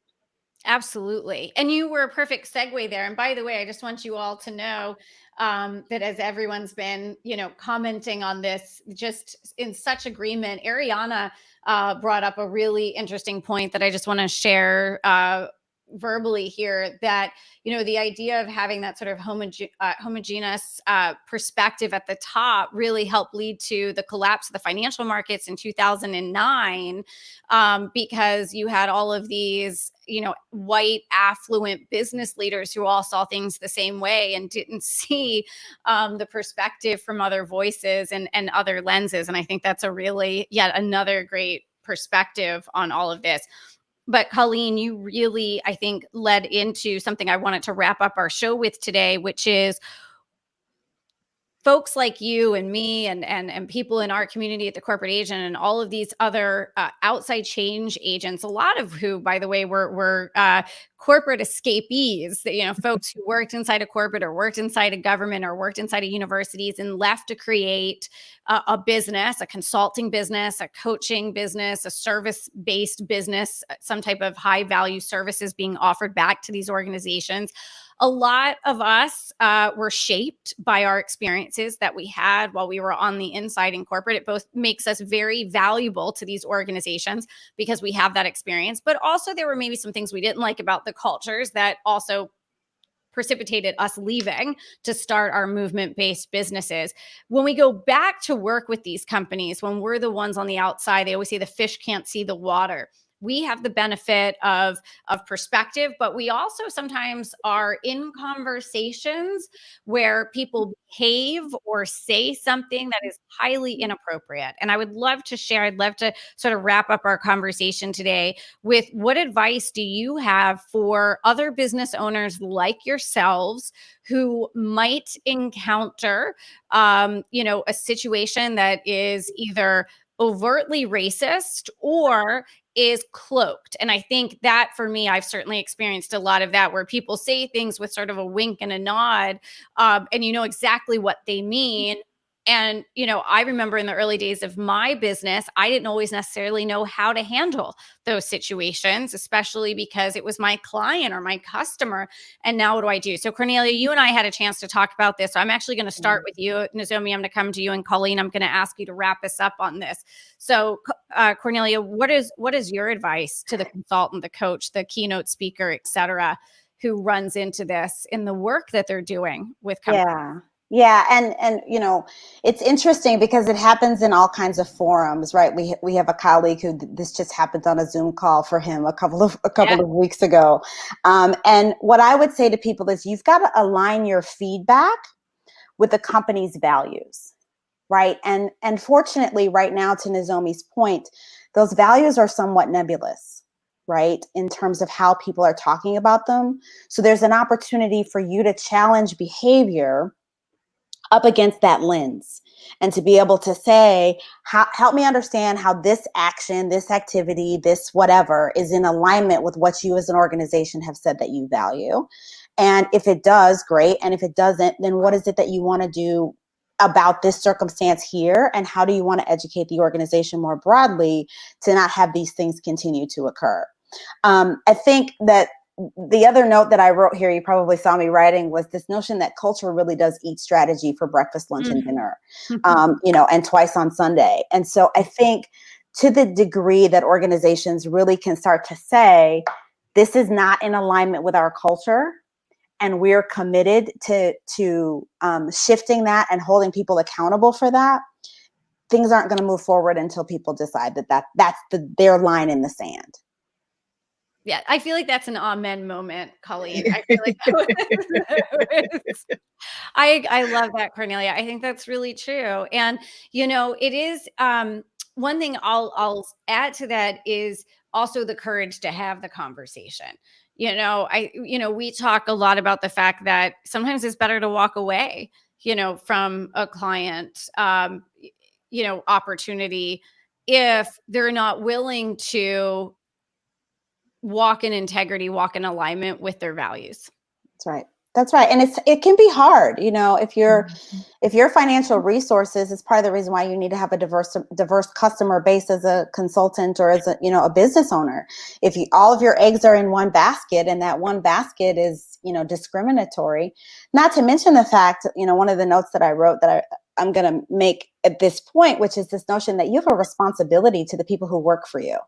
Absolutely. And you were a perfect segue there. And by the way, I just want you all to know that as everyone's been, commenting on this, just in such agreement, Ariana brought up a really interesting point that I just want to share verbally here, that, the idea of having that sort of homogeneous perspective at the top really helped lead to the collapse of the financial markets in 2009, because you had all of these, white affluent business leaders who all saw things the same way and didn't see the perspective from other voices and other lenses. And I think that's yet another great perspective on all of this. But Colene, you really, I think, led into something I wanted to wrap up our show with today, which is folks like you and me and people in our community at the Corporate Agent and all of these other outside change agents, a lot of who, by the way, were corporate escapees, folks who worked inside a corporate or worked inside a government or worked inside of universities and left to create a business, a consulting business, a coaching business, a service-based business, some type of high-value services being offered back to these organizations. A lot of us were shaped by our experiences that we had while we were on the inside in corporate. It both makes us very valuable to these organizations because we have that experience, but also there were maybe some things we didn't like about the cultures that also precipitated us leaving to start our movement-based businesses. When we go back to work with these companies, when we're the ones on the outside, they always say the fish can't see the water. We have the benefit of perspective, but we also sometimes are in conversations where people behave or say something that is highly inappropriate. And I'd love to sort of wrap up our conversation today with what advice do you have for other business owners like yourselves who might encounter, a situation that is either overtly racist or is cloaked. And I think that for me, I've certainly experienced a lot of that where people say things with sort of a wink and a nod, and you know exactly what they mean. And, I remember in the early days of my business, I didn't always necessarily know how to handle those situations, especially because it was my client or my customer. And now what do I do? So Cornelia, you and I had a chance to talk about this. So I'm actually going to start with you. Nozomi, I'm going to come to you, and Colene, I'm going to ask you to wrap us up on this. So Cornelia, what is your advice to the consultant, the coach, the keynote speaker, et cetera, who runs into this in the work that they're doing with companies? Yeah. And it's interesting because it happens in all kinds of forums, right? We have a colleague who this just happened on a Zoom call for him a couple of weeks ago. And what I would say to people is you've got to align your feedback with the company's values, right? And fortunately right now, to Nozomi's point, those values are somewhat nebulous, right? In terms of how people are talking about them. So there's an opportunity for you to challenge behavior up against that lens and to be able to say, help me understand how this action, this activity, this whatever is in alignment with what you as an organization have said that you value. And if it does, great. And if it doesn't, then what is it that you want to do about this circumstance here? And how do you want to educate the organization more broadly to not have these things continue to occur? I think that the other note that I wrote here, you probably saw me writing, was this notion that culture really does eat strategy for breakfast, lunch, and dinner, and twice on Sunday. And so I think to the degree that organizations really can start to say, this is not in alignment with our culture, and we're committed to shifting that and holding people accountable for that, things aren't going to move forward until people decide that's their line in the sand. Yeah, I feel like that's an amen moment, Colene. I feel like that was, I love that, Cornelia. I think that's really true. And, it is one thing I'll add to that is also the courage to have the conversation. We talk a lot about the fact that sometimes it's better to walk away, from a client, opportunity if they're not willing to walk in integrity, walk in alignment with their values. That's right. And it can be hard, if your financial resources is part of the reason why you need to have a diverse customer base as a consultant or as a business owner. If all of your eggs are in one basket and that one basket is, discriminatory, not to mention the fact, one of the notes that I wrote that I'm going to make at this point, which is this notion that you have a responsibility to the people who work for you.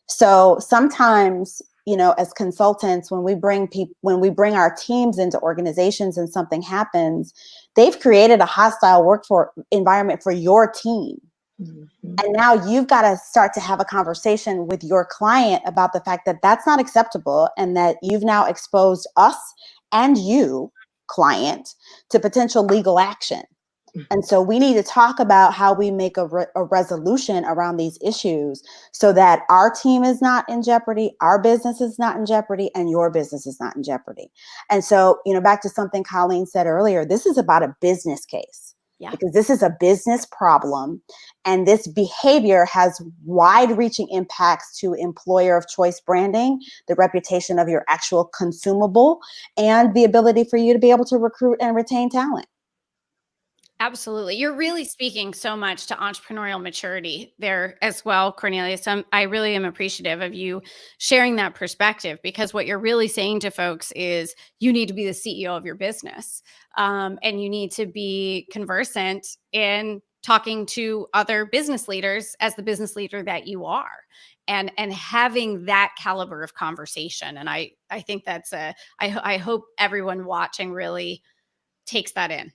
So sometimes, as consultants, when we bring our teams into organizations and something happens, they've created a hostile environment for your team. Mm-hmm. And now you've got to start to have a conversation with your client about the fact that that's not acceptable and that you've now exposed us and you, client, to potential legal action. And so we need to talk about how we make a resolution around these issues so that our team is not in jeopardy, our business is not in jeopardy, and your business is not in jeopardy. And so, back to something Colleen said earlier, this is about a business case. Yeah. Because this is a business problem, and this behavior has wide-reaching impacts to employer of choice branding, the reputation of your actual consumable, and the ability for you to be able to recruit and retain talent. Absolutely. You're really speaking so much to entrepreneurial maturity there as well, Cornelia. So I really am appreciative of you sharing that perspective, because what you're really saying to folks is you need to be the CEO of your business, and you need to be conversant in talking to other business leaders as the business leader that you are, and having that caliber of conversation. And I think that's I hope everyone watching really takes that in.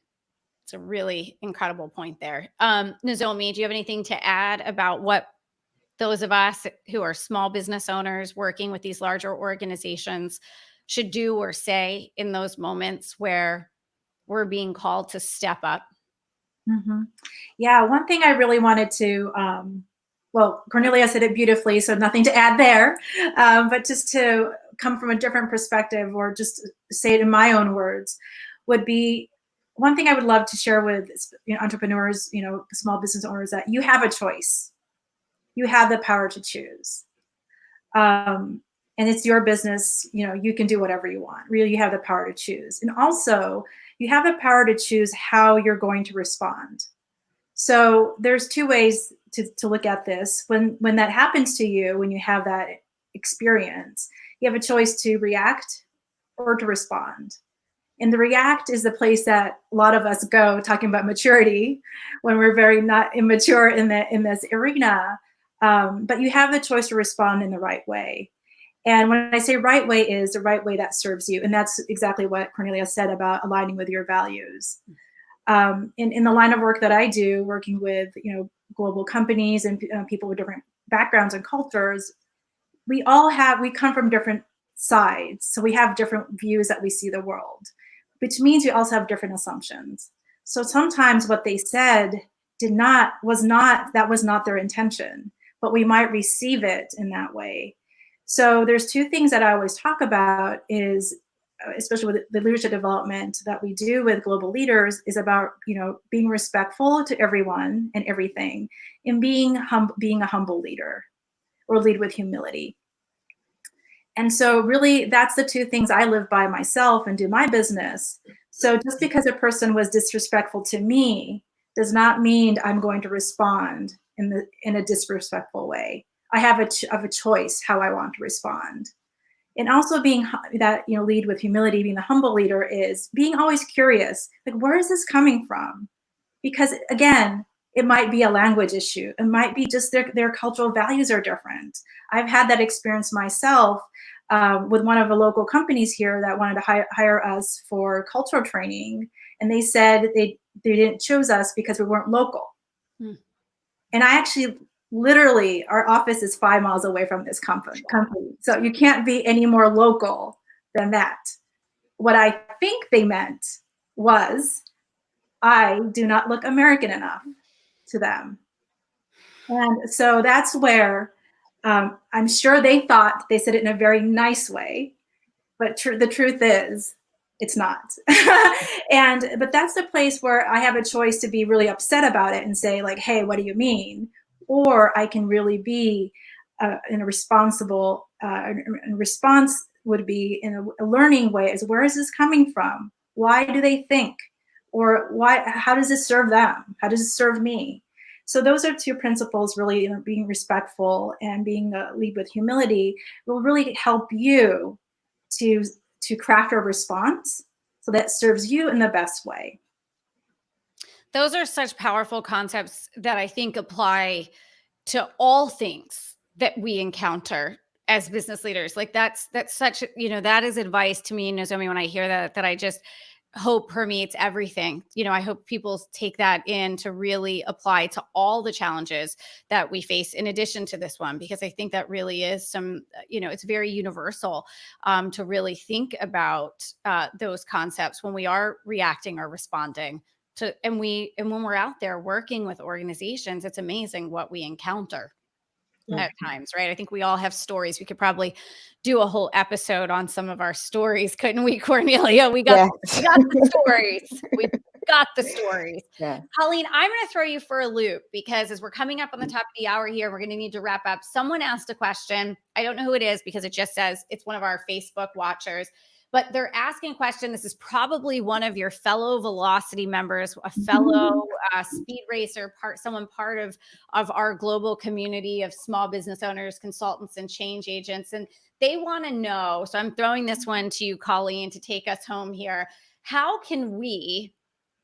It's a really incredible point there. Nozomi, do you have anything to add about what those of us who are small business owners working with these larger organizations should do or say in those moments where we're being called to step up? Mm-hmm. Yeah, one thing I really wanted to, well, Cornelia said it beautifully, so nothing to add there, but just to come from a different perspective, or just say it in my own words, would be one thing I would love to share with entrepreneurs, small business owners, that you have a choice. You have the power to choose. And it's your business. You can do whatever you want. Really, you have the power to choose. And also, you have the power to choose how you're going to respond. So there's two ways to look at this. When that happens to you, when you have that experience, you have a choice to react or to respond. And the react is the place that a lot of us go, talking about maturity, when we're very not immature in this arena. But you have the choice to respond in the right way. And when I say right way, is the right way that serves you. And that's exactly what Cornelia said about aligning with your values. In the line of work that I do, working with global companies and people with different backgrounds and cultures, we come from different sides. So we have different views that we see the world, which means we also have different assumptions. So sometimes what they said was not their intention, but we might receive it in that way. So there's two things that I always talk about, is especially with the leadership development that we do with global leaders, is about being respectful to everyone and everything, and being a humble leader, or lead with humility. And so really, that's the two things I live by myself and do my business. So just because a person was disrespectful to me does not mean I'm going to respond in a disrespectful way. I have a choice how I want to respond. And also being that, lead with humility, being the humble leader, is being always curious, like, where is this coming from? Because again, it might be a language issue. It might be just their cultural values are different. I've had that experience myself with one of the local companies here that wanted to hire us for cultural training. And they said they didn't choose us because we weren't local. And I actually, literally, our office is 5 miles away from this company. So you can't be any more local than that. What I think they meant was, I do not look American enough to them. And so that's where I'm sure they thought they said it in a very nice way, but the truth is, it's not. But that's the place where I have a choice to be really upset about it and say, like, hey, what do you mean? Or I can really be in a responsible response would be in a learning way, is, where is this coming from? Why do they think? Or how does this serve them? How does it serve me? So those are two principles, really, being respectful and being lead with humility will really help you to craft a response so that serves you in the best way. Those are such powerful concepts that I think apply to all things that we encounter as business leaders. Like that's such, that is advice to me, Nozomi, when I hear that I just hope permeates everything. I hope people take that in to really apply to all the challenges that we face in addition to this one, because I think that really is it's very universal to really think about those concepts when we are reacting or responding and when we're out there working with organizations, it's amazing what we encounter at times, right? I think we all have stories. We could probably do a whole episode on some of our stories, couldn't we, Cornelia? We got the stories. We got the stories. Yeah. Colene, I'm going to throw you for a loop because as we're coming up on the top of the hour here, we're going to need to wrap up. Someone asked a question. I don't know who it is because it just says it's one of our Facebook watchers. But they're asking a question. This is probably one of your fellow Velocity members, a fellow speed racer, someone part of our global community of small business owners, consultants, and change agents. And they want to know, so I'm throwing this one to you, Colene, to take us home here. How can we,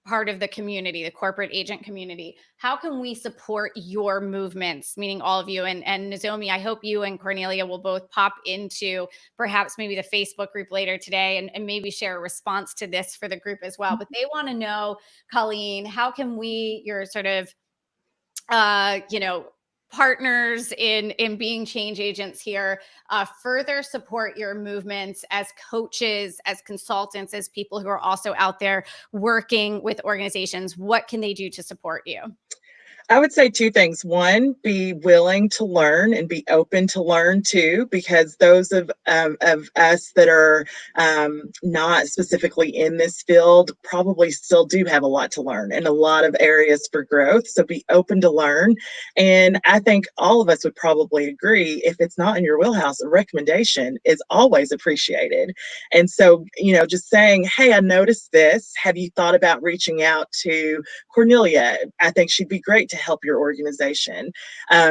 part of the community, the corporate agent community, how can we support your movements, meaning all of you? And Nozomi, I hope you and Cornelia will both pop into perhaps maybe the Facebook group later today and maybe share a response to this for the group as well. But they want to know, Colene, how can we, your sort of, partners in being change agents here, further support your movements as coaches, as consultants, as people who are also out there working with organizations? What can they do to support you? I would say two things. One, be willing to learn and be open to learn too, because those of us that are not specifically in this field probably still do have a lot to learn and a lot of areas for growth. So be open to learn. And I think all of us would probably agree, if it's not in your wheelhouse, a recommendation is always appreciated. And so, just saying, hey, I noticed this. Have you thought about reaching out to Cornelia? I think she'd be great to help your organization.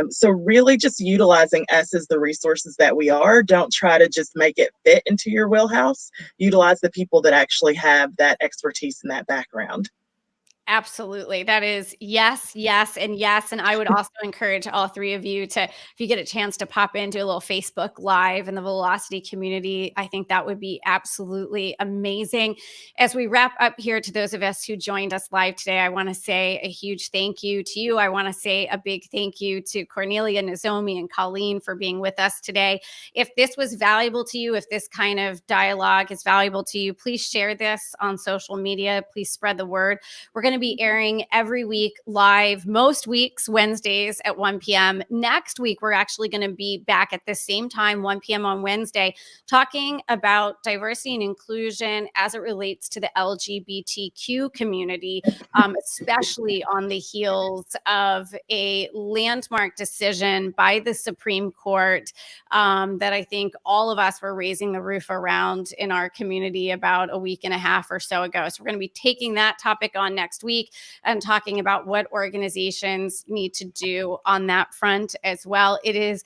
So really just utilizing us as the resources that we are. Don't try to just make it fit into your wheelhouse. Utilize the people that actually have that expertise and that background. Absolutely. That is yes, yes, and yes. And I would also encourage all three of you to, if you get a chance to pop into a little Facebook Live in the Velocity community, I think that would be absolutely amazing. As we wrap up here, to those of us who joined us live today, I want to say a huge thank you to you. I want to say a big thank you to Cornelia, Nozomi, and Colene for being with us today. If this was valuable to you, if this kind of dialogue is valuable to you, please share this on social media. Please spread the word. We're going to be airing every week live, most weeks, Wednesdays at 1 p.m. Next week, we're actually going to be back at the same time, 1 p.m. on Wednesday, talking about diversity and inclusion as it relates to the LGBTQ community, especially on the heels of a landmark decision by the Supreme Court that I think all of us were raising the roof around in our community about a week and a half or so ago. So we're going to be taking that topic on next week and talking about what organizations need to do on that front as well. It is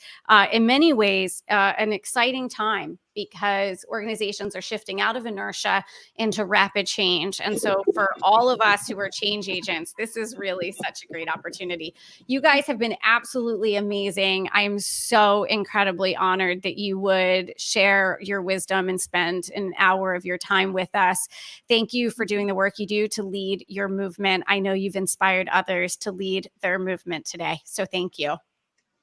in many ways an exciting time because organizations are shifting out of inertia into rapid change. And so for all of us who are change agents, this is really such a great opportunity. You guys have been absolutely amazing. I am so incredibly honored that you would share your wisdom and spend an hour of your time with us. Thank you for doing the work you do to lead your movement. I know you've inspired others to lead their movement today. So thank you.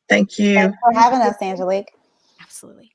Thank you. Thanks for having us, Angelique. Absolutely.